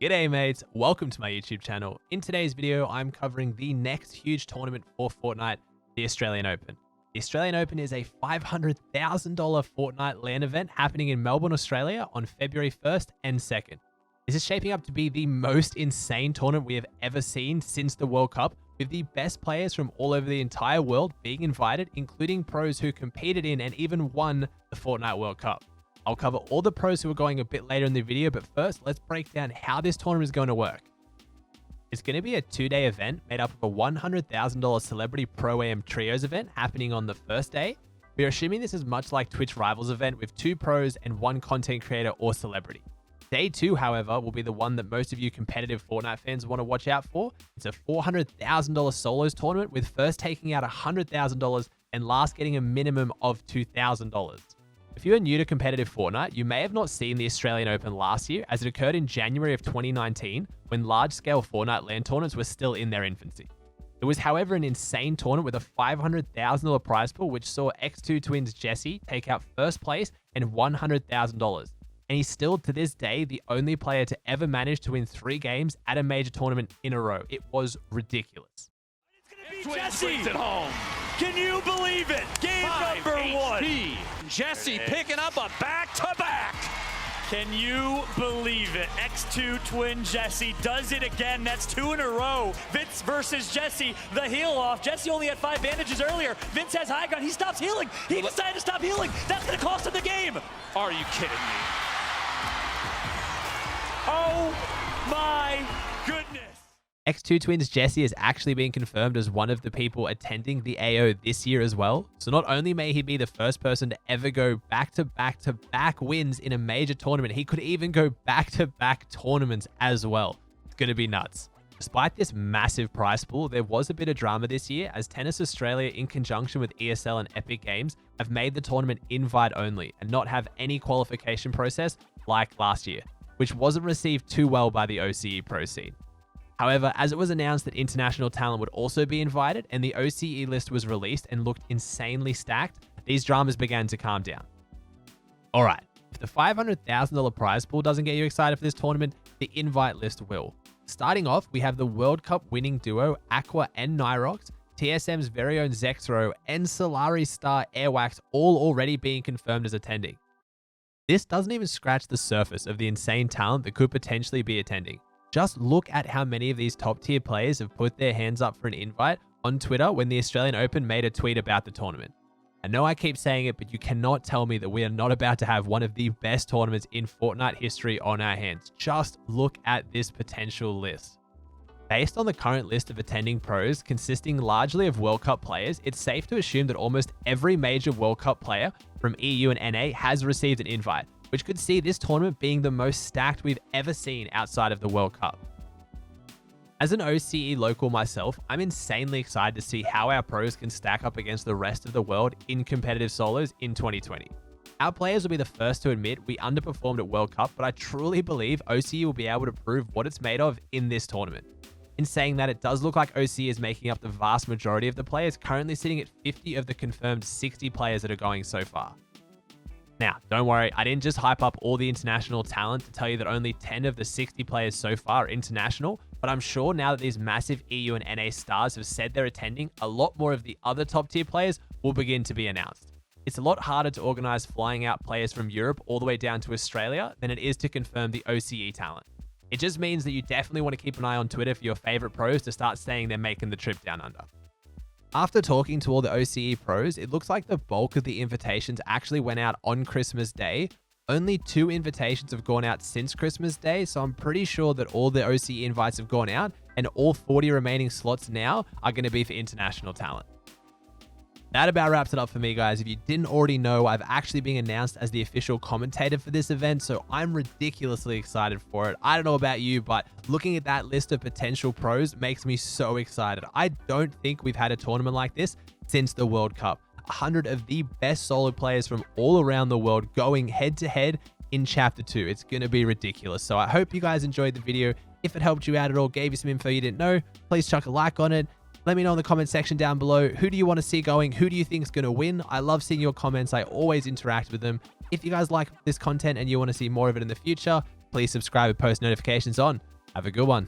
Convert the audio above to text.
G'day mates, welcome to my YouTube channel. In today's video, I'm covering the next huge tournament for Fortnite, the Australian Open. The Australian Open is a $500,000 Fortnite LAN event happening in Melbourne, Australia on February 1st and 2nd. This is shaping up to be the most insane tournament we have ever seen since the World Cup, with the best players from all over the entire world being invited, including pros who competed in and even won the Fortnite World Cup. I'll cover all the pros who are going a bit later in the video, but first, let's break down how this tournament is going to work. It's going to be a 2-day event made up of a $100,000 Celebrity Pro-Am Trios event happening on the first day. We are assuming this is much like Twitch Rivals event with 2 pros and 1 content creator or celebrity. Day 2, however, will be the one that most of you competitive Fortnite fans want to watch out for. It's a $400,000 solos tournament, with first taking out $100,000 and last getting a minimum of $2,000. If you are new to competitive Fortnite, you may have not seen the Australian Open last year, as it occurred in January of 2019 when large-scale Fortnite LAN tournaments were still in their infancy. It was, however, an insane tournament with a $500,000 prize pool, which saw X2 twins Jesse take out first place and $100,000. And he's still, to this day, the only player to ever manage to win 3 games at a major tournament in a row. It was ridiculous. It's gonna be Jesse at home. Can you believe it? Game number 1. Jesse picking up a back-to-back. Can you believe it? X2 twin Jesse does it again. That's 2 in a row. Vince versus Jesse. The heal off. Jesse only had 5 bandages earlier. Vince has high ground. He stops healing. He decided to stop healing. That's going to cost him the game. Are you kidding me? Oh my goodness. X2 twins Jesse has actually been confirmed as one of the people attending the AO this year as well. So not only may he be the first person to ever go back-to-back-to-back wins in a major tournament, he could even go back-to-back tournaments as well. It's going to be nuts. Despite this massive prize pool, there was a bit of drama this year, as Tennis Australia, in conjunction with ESL and Epic Games, have made the tournament invite only and not have any qualification process like last year, which wasn't received too well by the OCE pro scene. However, as it was announced that international talent would also be invited and the OCE list was released and looked insanely stacked, these dramas began to calm down. Alright, if the $500,000 prize pool doesn't get you excited for this tournament, the invite list will. Starting off, we have the World Cup winning duo Aqua and Nyhrox, TSM's very own Zexro, and Solari's star Airwax all already being confirmed as attending. This doesn't even scratch the surface of the insane talent that could potentially be attending. Just look at how many of these top tier players have put their hands up for an invite on Twitter when the Australian Open made a tweet about the tournament. I know I keep saying it, but you cannot tell me that we are not about to have one of the best tournaments in Fortnite history on our hands. Just look at this potential list. Based on the current list of attending pros, consisting largely of World Cup players, it's safe to assume that almost every major World Cup player from EU and NA has received an invite, which could see this tournament being the most stacked we've ever seen outside of the World Cup. As an OCE local myself, I'm insanely excited to see how our pros can stack up against the rest of the world in competitive solos in 2020. Our players will be the first to admit we underperformed at World Cup, but I truly believe OCE will be able to prove what it's made of in this tournament. In saying that, it does look like OCE is making up the vast majority of the players, currently sitting at 50 of the confirmed 60 players that are going so far. Now, don't worry, I didn't just hype up all the international talent to tell you that only 10 of the 60 players so far are international, but I'm sure now that these massive EU and NA stars have said they're attending, a lot more of the other top tier players will begin to be announced. It's a lot harder to organize flying out players from Europe all the way down to Australia than it is to confirm the OCE talent. It just means that you definitely want to keep an eye on Twitter for your favorite pros to start saying they're making the trip down under. After talking to all the OCE pros, it looks like the bulk of the invitations actually went out on Christmas Day. Only 2 invitations have gone out since Christmas Day, so I'm pretty sure that all the OCE invites have gone out and all 40 remaining slots now are going to be for international talent. That about wraps it up for me, guys. If you didn't already know, I've actually been announced as the official commentator for this event, so I'm ridiculously excited for it. I don't know about you, but looking at that list of potential pros makes me so excited. I don't think we've had a tournament like this since the World Cup. 100 of the best solo players from all around the world going head to head in Chapter 2. It's going to be ridiculous. So I hope you guys enjoyed the video. If it helped you out at all, gave you some info you didn't know, please chuck a like on it. Let me know in the comment section down below, who do you want to see going? Who do you think is going to win? I love seeing your comments. I always interact with them. If you guys like this content and you want to see more of it in the future, please subscribe with post notifications on. Have a good one.